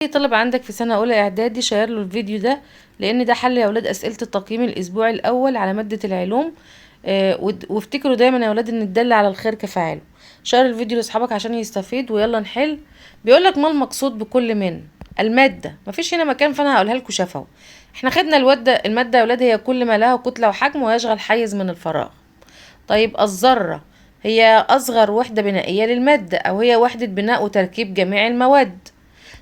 اي طالب عندك في سنة اولى اعدادي شير له الفيديو ده، لان ده حل يا اولاد اسئلة التقييم الاسبوعي الاول على مادة العلوم. وافتكروا دايما يا اولاد ان الدل على الخير كفاعله. شير الفيديو لاصحابك عشان يستفيد، ويلا نحل. بيقولك ما المقصود بكل من المادة. مفيش هنا مكان فانا هقولها لكم شفوي. احنا خدنا المادة يا اولاد هي كل ما له كتلة وحجم ويشغل حيز من الفراغ. طيب الذرة هي اصغر وحدة بنائية للمادة، او هي وحدة بناء وتركيب جميع المواد.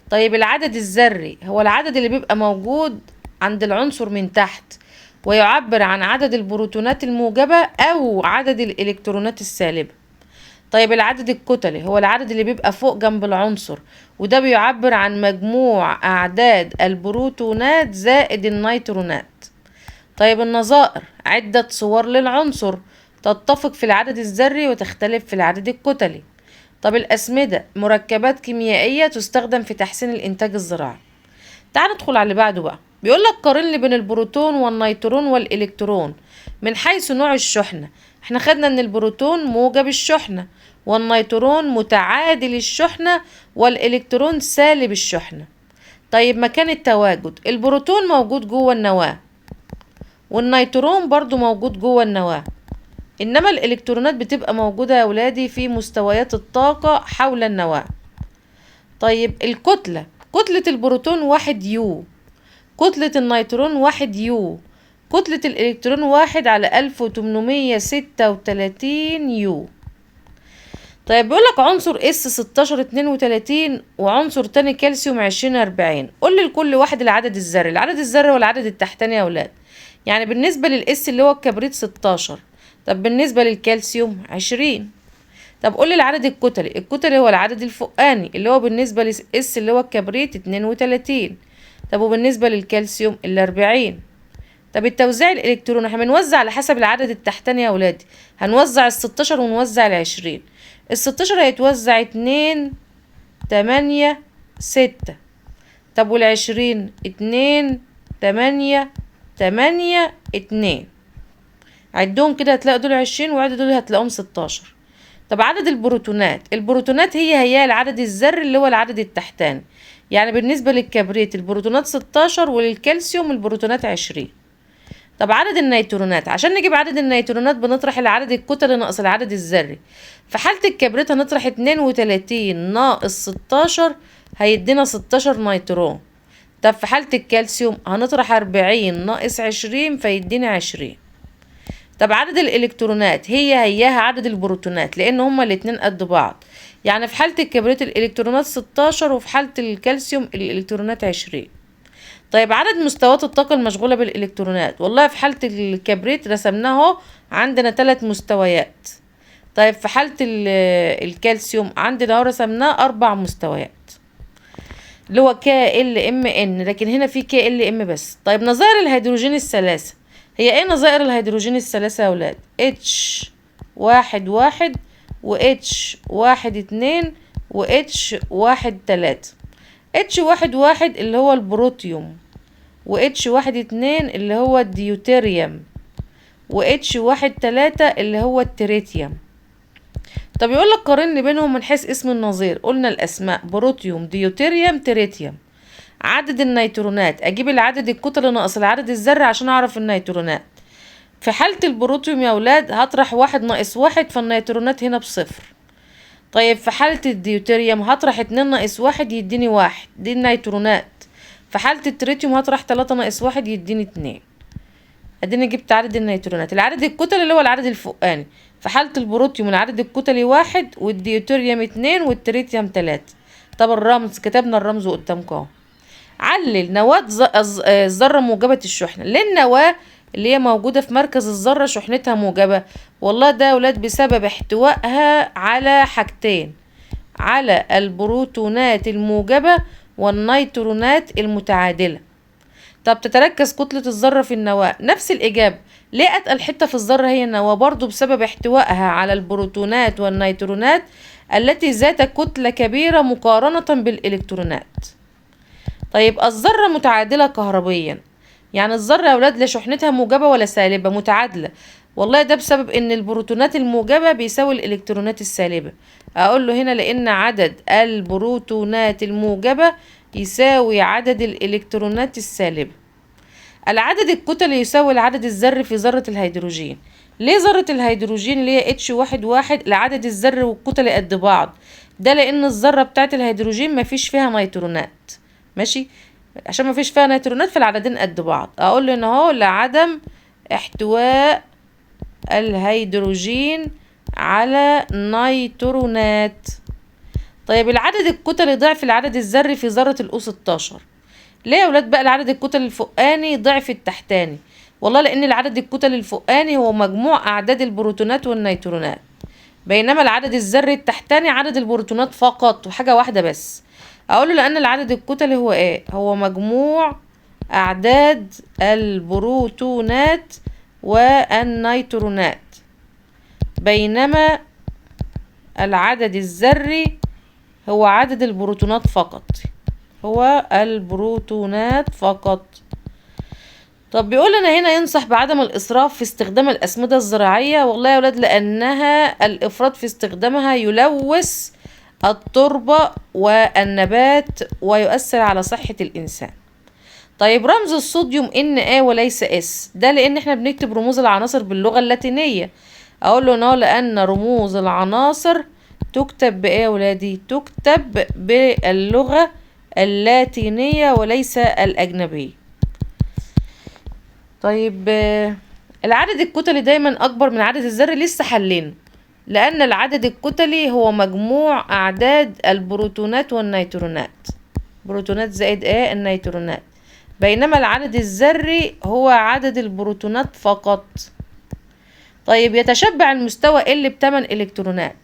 طيب العدد الذري هو العدد اللي بيبقى موجود عند العنصر من تحت، ويعبر عن عدد البروتونات الموجبة أو عدد الإلكترونات السالبة. طيب العدد الكتلي هو العدد اللي بيبقى فوق جنب العنصر، وده بيعبر عن مجموع أعداد البروتونات زائد النيترونات. طيب النظائر عدة صور للعنصر تتفق في العدد الذري وتختلف في العدد الكتلي. طب الأسمدة مركبات كيميائية تستخدم في تحسين الإنتاج الزراعي. تعال ندخل على اللي بعده بقى. بيقول لك قارن لي بين البروتون والنيترون والإلكترون من حيث نوع الشحنة. احنا خدنا ان البروتون موجب الشحنة، والنيترون متعادل الشحنة، والإلكترون سالب الشحنة. طيب مكان التواجد، البروتون موجود جوه النواة، والنيترون برضو موجود جوه النواة، انما الالكترونات بتبقى موجودة يا ولادي في مستويات الطاقة حول النواة. طيب الكتلة، كتلة البروتون 1 يو، كتلة النيترون 1 يو، كتلة الالكترون 1 على 1836 يو. طيب بيقولك عنصر اس 1632 وعنصر تاني كالسيوم 2040. قول لي لكل واحد العدد الذري. العدد الذري والعدد التحتاني يا ولاد، يعني بالنسبة للاس اللي هو الكبريت 16، طب بالنسبة للكالسيوم 20. طب قول لي العدد الكتلي. الكتلي هو العدد الفوقاني اللي هو بالنسبة للاس اللي هو الكبريت 32، طب وبالنسبة للكالسيوم 40. طب التوزيع الالكتروني احنا بنوزع على حسب العدد التحتاني يا ولادي. هنوزع ال16 ونوزع ال20. ال16 هيتوزع 2 8 6، طب وال20 2 8 8 2. عدهم كده هتلاقوا دول 20، وعد دول هتلاقوهم 16. طب عدد البروتونات، البروتونات هي العدد الذري اللي هو العدد التحتاني. يعني بالنسبة للكبريت البروتونات 16، وللكالسيوم البروتونات 20. طب عدد النيترونات، عشان نجيب عدد النيترونات بنطرح العدد الكتلي ناقص العدد الذري. في حالة الكبريت هنطرح 32 ناقص 16 هيدينا 16 نيترون. طب في حالة الكالسيوم هنطرح 40 ناقص 20 فيدينا 20. طب عدد الالكترونات هيها عدد البروتونات، لان هما الاتنين قد بعض. يعني في حالة الكبريت الالكترونات 16، وفي حالة الكالسيوم الالكترونات 20. طيب عدد مستويات الطاقة المشغولة بالالكترونات، والله في حالة الكبريت رسمناه عندنا 3 مستويات. طيب في حالة الكالسيوم عندنا رسمناه 4 مستويات اللي هو KLMN، لكن هنا في KLM بس. طيب نظائر الهيدروجين الثلاثة، هي ايه نظائر الهيدروجين الثلاثة يا ولاد؟ H11 و H12 و H13. H11 اللي هو البروتيوم، و H12 اللي هو الديوتيريوم، و H13 اللي هو التريتيوم. طب يقول لك قارن بينهم من حيث اسم النظير. قلنا الاسماء بروتيوم ديوتيريوم تريتيوم. عدد النيترونات، اجيب العدد الكتلي ناقص العدد الذري عشان اعرف النيترونات. في حالة البروتيوم يا ولاد هطرح 1 ناقص 1 فالنيترونات هنا بصفر. طيب في حالة الديوتيريوم هطرح 2 ناقص 1 يديني 1، دي النيترونات. في حالة التريتيوم هطرح 3 ناقص 1 يديني 2. اديني جبت عدد النيترونات. العدد الكتلي اللي هو العدد الفوقاني. في حالة البروتيوم العدد الكتلي 1، والديوتيريوم 2، والتريتيوم 3. طب الرمز، كتبنا الرمز قدامكم اهو. علل نواة الذرة موجبة الشحنة. ليه النواة اللي هي موجودة في مركز الذرة شحنتها موجبة؟ والله ده يا ولاد بسبب احتوائها على حاجتين، على البروتونات الموجبة والنيترونات المتعادلة. طب تتركز كتلة الذرة في النواة، نفس الإجابة. ليه أتقل حتة في الذرة هي النواة؟ برضو بسبب احتوائها على البروتونات والنيترونات التي ذات كتلة كبيرة مقارنة بالإلكترونات. طيب الذرة متعادلة كهربيا، يعني الذرة يا ولاد لا شحنتها موجبة ولا سالبة، متعادلة. والله ده بسبب ان البروتونات الموجبة بيساوي الالكترونات السالبة. اقول له هنا لان عدد البروتونات الموجبة يساوي عدد الإلكترونات السالبة. العدد الكتلي يساوي العدد الذري في ذرة الهيدروجين. ليه ذرة الهيدروجين اللي هي H11 العدد الذري والكتلي قد بعض؟ ده لأن الذرة بتاعت الهيدروجين مفيش فيها نيترونات. ماشي، عشان مفيش فيها نيترونات فالعددين قد بعض. أقول له إن أهو لعدم احتواء الهيدروجين على نيترونات. طيب العدد الكتلي ضعف العدد الذري في ذرة الأو16. ليه يا ولاد بقى العدد الكتلي الفوقاني ضعف التحتاني؟ والله لأن العدد الكتلي الفوقاني هو مجموع أعداد البروتونات والنيترونات، بينما العدد الذري التحتاني عدد البروتونات فقط وحاجة واحدة بس. أقوله لأن العدد الكتلي هو إيه؟ هو مجموع أعداد البروتونات والنيترونات، بينما العدد الذري هو عدد البروتونات فقط، هو البروتونات فقط. طب بيقول لنا هنا ينصح بعدم الإسراف في استخدام الأسمدة الزراعية. والله يا ولاد لأنها الإفراط في استخدامها يلوث التربة والنبات ويؤثر على صحة الإنسان. طيب رمز الصوديوم Na وليس S، ده لأن احنا بنكتب رموز العناصر باللغة اللاتينية. أقول له إنه لأن رموز العناصر تكتب بإيه يا ولادي؟ تكتب باللغة اللاتينية وليس الأجنبية. طيب العدد الكتلي دايما أكبر من العدد الذري، لسه حلين، لأن العدد الكتلي هو مجموع أعداد البروتونات والنيترونات، بروتونات زائد إيه؟ النيترونات، بينما العدد الذري هو عدد البروتونات فقط. طيب يتشبع المستوى L ب8 إلكترونات.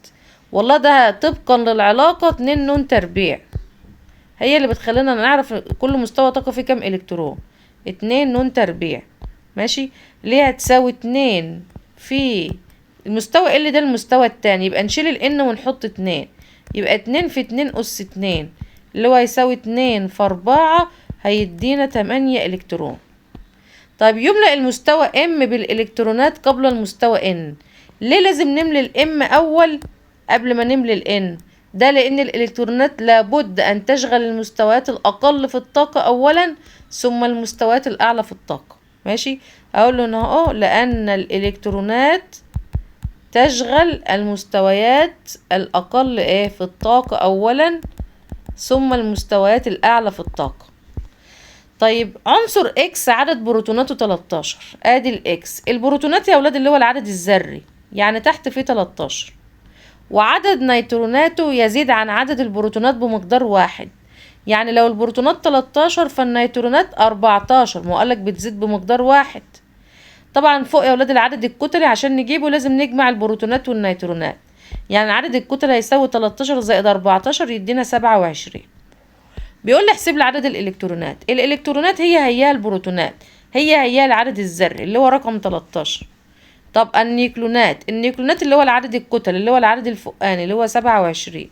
والله ده طبقا للعلاقة 2 نون تربيع، هي اللي بتخلينا نعرف كل مستوى طاقة فيه كام إلكترون. 2 نون تربيع، ماشي، اللي هي هتساوي 2 في المستوى L ده المستوى التاني، يبقى نشيل الN ونحط 2، يبقى 2 في 2 أس 2 اللي هو هيساوي 2 في 4 هيدينا 8 إلكترون. طيب يملأ المستوى M بالإلكترونات قبل المستوى N. ليه لازم نملي الام اول قبل ما نملي الان؟ ده لان الالكترونات لابد ان تشغل المستويات الاقل في الطاقة اولا ثم المستويات الاعلى في الطاقة. ماشي، اقول له اهو لان الالكترونات تشغل المستويات الاقل في الطاقة اولا ثم المستويات الاعلى في الطاقة. طيب عنصر اكس عدد بروتوناته 13. ادي الاكس، البروتونات يا اولاد اللي هو العدد الذري، يعني تحت فيه 13، وعدد نيتروناته يزيد عن عدد البروتونات بمقدار 1. يعني لو البروتونات 13 فالنيترونات 14، ما قالك بتزيد بمقدار 1. طبعا فوق يا ولاد العدد الكتلي عشان نجيبه لازم نجمع البروتونات والنيترونات، يعني عدد الكتلة هيساوي 13 زائد 14 يدينا 27. بيقول لي احسب لي عدد الالكترونات. الالكترونات هي البروتونات، هي العدد الذري اللي هو رقم 13. طب النيوكلونات اللي هو العدد الكتل اللي هو العدد الفوقاني اللي هو 27.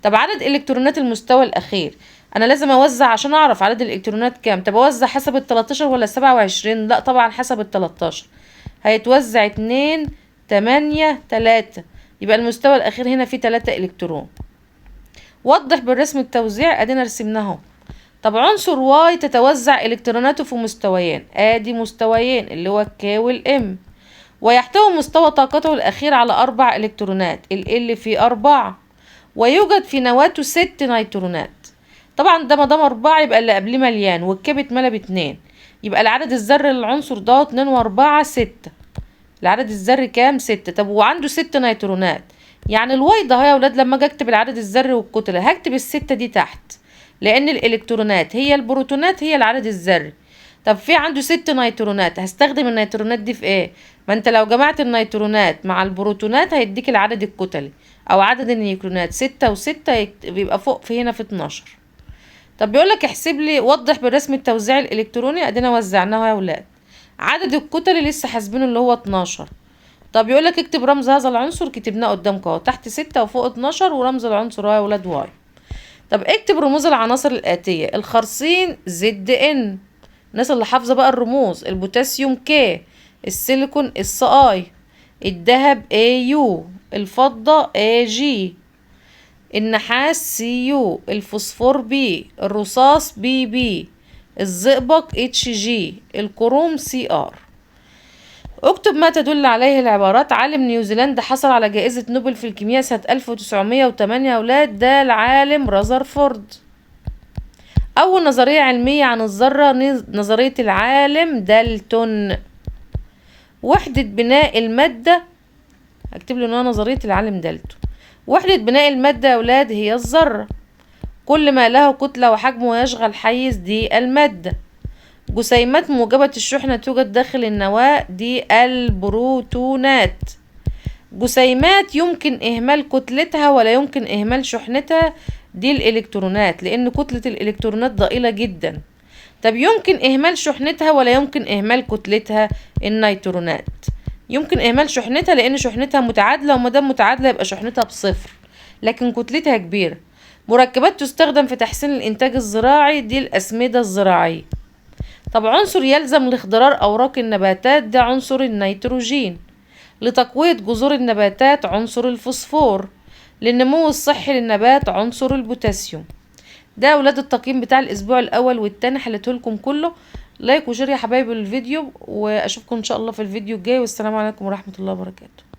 طب عدد الكترونات المستوى الاخير، انا لازم اوزع عشان اعرف عدد الالكترونات كام. طب اوزع حسب ال 13 ولا 27؟ لا طبعا حسب ال 13، هيتوزع 2 8 3، يبقى المستوى الاخير هنا فيه 3 الكترون. وضح بالرسم التوزيع، ادينا رسمناه. طب عنصر واي تتوزع الكتروناته في مستويين، ادي مستويين اللي هو الكي والام، ويحتوي مستوى طاقته الأخير على 4 إلكترونات، ال فيه 4، ويوجد في نواته 6 نيترونات. طبعا ده مادام 4 يبقى اللي قبليه مليان والكي اتملى ب2، يبقى العدد الذري للعنصر ده 2 و4 6. العدد الذري كام؟ 6. طب وعنده 6 نيترونات، يعني الواي ده يا ولاد لما اجي اكتب العدد الذري والكتلة هكتب ال6 دي تحت، لأن الإلكترونات هي البروتونات هي العدد الذري. طب في عنده 6 نيترونات، هستخدم النيترونات دي في ايه؟ ما انت لو جمعت النيترونات مع البروتونات هيديك العدد الكتلي او عدد النيوكلونات، 6 و6 بيبقى فوق في هنا في 12. طب بيقولك احسب لي، وضح بالرسم التوزيع الالكتروني، ادينا وزعناه يا ولاد. عدد الكتلي لسه حاسبينه اللي هو 12. طب يقولك اكتب رمز هذا العنصر، كتبناه قدامك اهو، تحت 6 وفوق 12، ورمز العنصر اهو يا ولاد واي. طب اكتب رموز العناصر الآتية. الخرسين زد ان، الناس اللي حافظة بقى الرموز، البوتاسيوم كي، السيليكون اس اي، الذهب اي يو، الفضة اي جي. النحاس Cu، الفوسفور B، الرصاص Bb، الزئبق Hg، الكروم Cr. اكتب ما تدل عليه العبارات. عالم نيوزيلندا حصل على جائزة نوبل في الكيمياء سنة 1908 يا ولاد، ده العالم رذرفورد. أول نظرية علمية عن الذرة نظرية العالم دالتون. وحدة بناء المادة، هكتب له انها نظرية العالم دالتون. وحدة بناء المادة يا ولاد هي الذرة. كل ما له كتلة وحجم ويشغل حيز دي المادة. جسيمات موجبة الشحنة توجد داخل النواة دي البروتونات. جسيمات يمكن إهمال كتلتها ولا يمكن إهمال شحنتها دي الإلكترونات، لأن كتلة الإلكترونات ضئيلة جدا. طب يمكن إهمال شحنتها ولا يمكن إهمال كتلتها؟ النيوترونات يمكن إهمال شحنتها لأن شحنتها متعادلة، ومادام متعادلة يبقى شحنتها بصفر لكن كتلتها كبيرة. مركبات تستخدم في تحسين الإنتاج الزراعي دي الأسمدة الزراعية. طب عنصر يلزم لاخضرار أوراق النباتات ده عنصر النيتروجين. لتقوية جذور النباتات عنصر الفوسفور. للنمو الصحي للنبات عنصر البوتاسيوم. ده أولاد التقييم بتاع الأسبوع الأول والتاني، حلته لكم كله. لايك وشير يا حبايبي الفيديو، وأشوفكم إن شاء الله في الفيديو الجاي، والسلام عليكم ورحمة الله وبركاته.